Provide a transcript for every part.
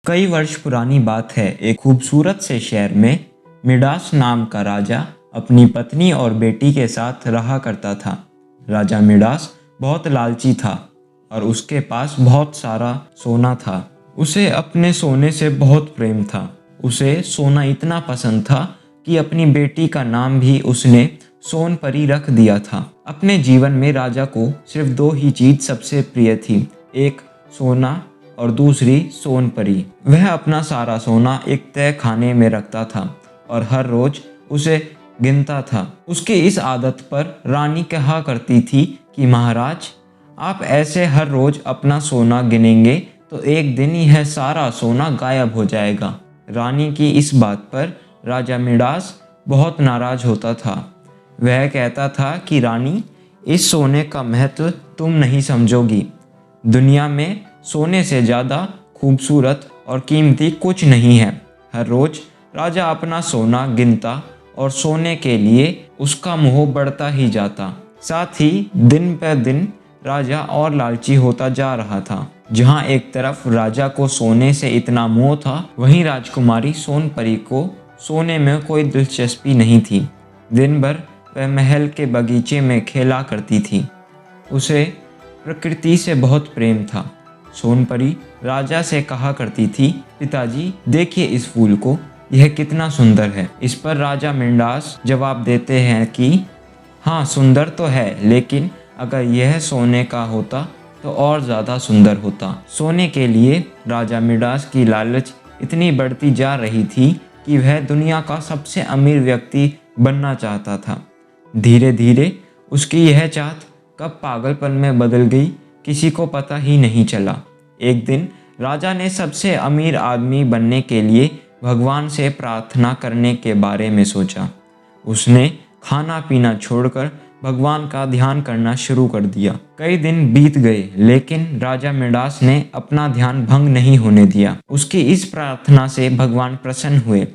कई वर्ष पुरानी बात है। एक खूबसूरत से शहर में मिडास नाम का राजा अपनी पत्नी और बेटी के साथ रहा करता था। राजा मिडास बहुत लालची था और उसके पास बहुत सारा सोना था। उसे अपने सोने से बहुत प्रेम था। उसे सोना इतना पसंद था कि अपनी बेटी का नाम भी उसने सोनपरी रख दिया था। अपने जीवन में राजा को सिर्फ दो ही चीज सबसे प्रिय थी, एक सोना और दूसरी सोनपरी। वह अपना सारा सोना एक तय खाने में रखता था और हर रोज उसे गिनता था। उसकी इस आदत पर रानी कहा करती थी कि महाराज, आप ऐसे हर रोज अपना सोना गिनेंगे तो एक दिन यह सारा सोना गायब हो जाएगा। रानी की इस बात पर राजा मिडास बहुत नाराज होता था। वह कहता था कि रानी, इस सोने का महत्व तुम नहीं समझोगी। दुनिया में सोने से ज़्यादा खूबसूरत और कीमती कुछ नहीं है। हर रोज राजा अपना सोना गिनता और सोने के लिए उसका मोह बढ़ता ही जाता। साथ ही दिन पर दिन राजा और लालची होता जा रहा था। जहाँ एक तरफ राजा को सोने से इतना मोह था, वहीं राजकुमारी सोनपरी को सोने में कोई दिलचस्पी नहीं थी। दिन भर वह महल के बगीचे में खेला करती थी। उसे प्रकृति से बहुत प्रेम था। सोनपरी राजा से कहा करती थी, पिताजी देखिए इस फूल को, यह कितना सुंदर है। इस पर राजा मिडास जवाब देते हैं कि हाँ, सुंदर तो है, लेकिन अगर यह सोने का होता तो और ज़्यादा सुंदर होता। सोने के लिए राजा मिडास की लालच इतनी बढ़ती जा रही थी कि वह दुनिया का सबसे अमीर व्यक्ति बनना चाहता था। धीरे धीरे उसकी यह चाहत कब पागलपन में बदल गई, किसी को पता ही नहीं चला। एक दिन राजा ने सबसे अमीर आदमी बनने के लिए भगवान से प्रार्थना करने के बारे में सोचा। उसने खाना पीना छोड़कर भगवान का ध्यान करना शुरू कर दिया। कई दिन बीत गए, लेकिन राजा मिडास ने अपना ध्यान भंग नहीं होने दिया। उसकी इस प्रार्थना से भगवान प्रसन्न हुए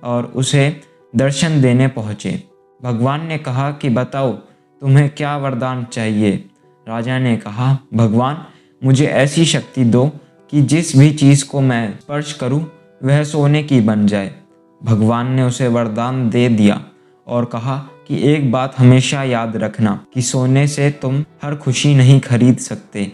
और उसे दर्शन देने पहुँचे। भगवान ने कहा कि बताओ, तुम्हें क्या वरदान चाहिए। राजा ने कहा, भगवान, मुझे ऐसी शक्ति दो कि जिस भी चीज़ को मैं स्पर्श करूं वह सोने की बन जाए। भगवान ने उसे वरदान दे दिया और कहा कि एक बात हमेशा याद रखना कि सोने से तुम हर खुशी नहीं खरीद सकते।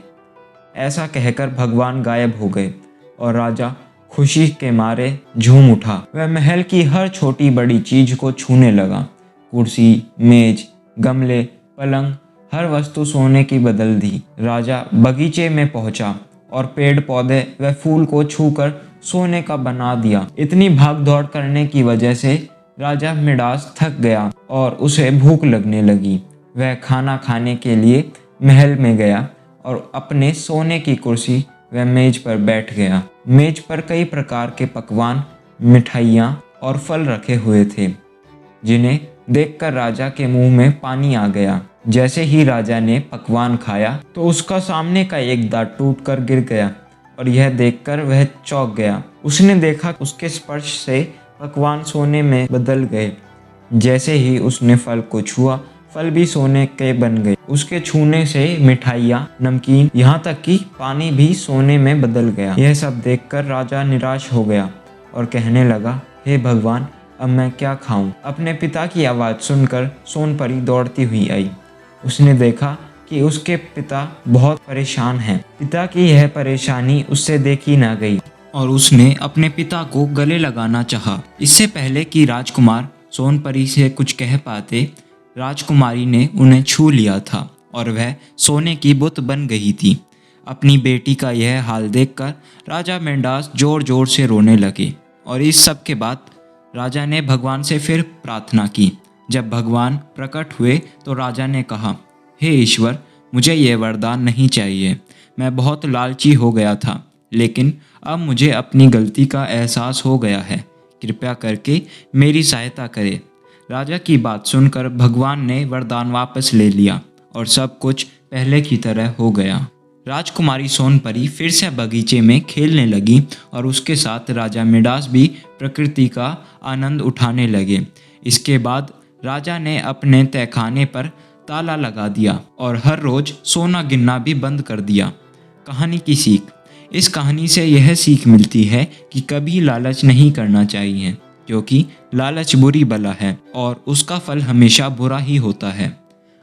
ऐसा कहकर भगवान गायब हो गए और राजा खुशी के मारे झूम उठा। वह महल की हर छोटी बड़ी चीज को छूने लगा। कुर्सी, मेज, गमले, पलंग, हर वस्तु सोने की बदल दी। राजा बगीचे में पहुंचा और पेड़ पौधे व फूल को छूकर सोने का बना दिया। इतनी भाग दौड़ करने की वजह से राजा मिडास थक गया और उसे भूख लगने लगी। वह खाना खाने के लिए महल में गया और अपने सोने की कुर्सी व मेज पर बैठ गया। मेज पर कई प्रकार के पकवान, मिठाइयाँ और फल रखे हुए थे, जिन्हें देखकर राजा के मुंह में पानी आ गया। जैसे ही राजा ने पकवान खाया तो उसका सामने का एक दांत टूटकर गिर गया और यह देखकर वह चौंक गया। उसने देखा उसके स्पर्श से पकवान सोने में बदल गए। जैसे ही उसने फल को छुआ, फल भी सोने के बन गए। उसके छूने से मिठाइयाँ, नमकीन, यहाँ तक कि पानी भी सोने में बदल गया। यह सब देखकर राजा निराश हो गया और कहने लगा, हे भगवान, अब मैं क्या खाऊं। अपने पिता की आवाज़ सुनकर सोनपरी दौड़ती हुई आई। उसने देखा कि उसके पिता बहुत परेशान हैं। पिता की यह परेशानी उससे देखी ना गई और उसने अपने पिता को गले लगाना चाहा। इससे पहले कि राजकुमार सोनपरी से कुछ कह पाते, राजकुमारी ने उन्हें छू लिया था और वह सोने की बुत बन गई थी। अपनी बेटी का यह हाल देखकर राजा मिडास जोर जोर से रोने लगे और इस सब के बाद राजा ने भगवान से फिर प्रार्थना की। जब भगवान प्रकट हुए तो राजा ने कहा, हे ईश्वर, मुझे ये वरदान नहीं चाहिए। मैं बहुत लालची हो गया था, लेकिन अब मुझे अपनी गलती का एहसास हो गया है। कृपया करके मेरी सहायता करें। राजा की बात सुनकर भगवान ने वरदान वापस ले लिया और सब कुछ पहले की तरह हो गया। राजकुमारी सोनपरी फिर से बगीचे में खेलने लगी और उसके साथ राजा मिडास भी प्रकृति का आनंद उठाने लगे। इसके बाद राजा ने अपने तहखाने पर ताला लगा दिया और हर रोज सोना गिनना भी बंद कर दिया। कहानी की सीख, इस कहानी से यह सीख मिलती है कि कभी लालच नहीं करना चाहिए, क्योंकि लालच बुरी बला है और उसका फल हमेशा बुरा ही होता है।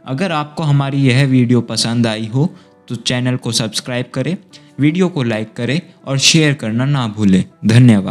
अगर आपको हमारी यह वीडियो पसंद आई हो तो चैनल को सब्सक्राइब करें, वीडियो को लाइक करें और शेयर करना ना भूलें। धन्यवाद।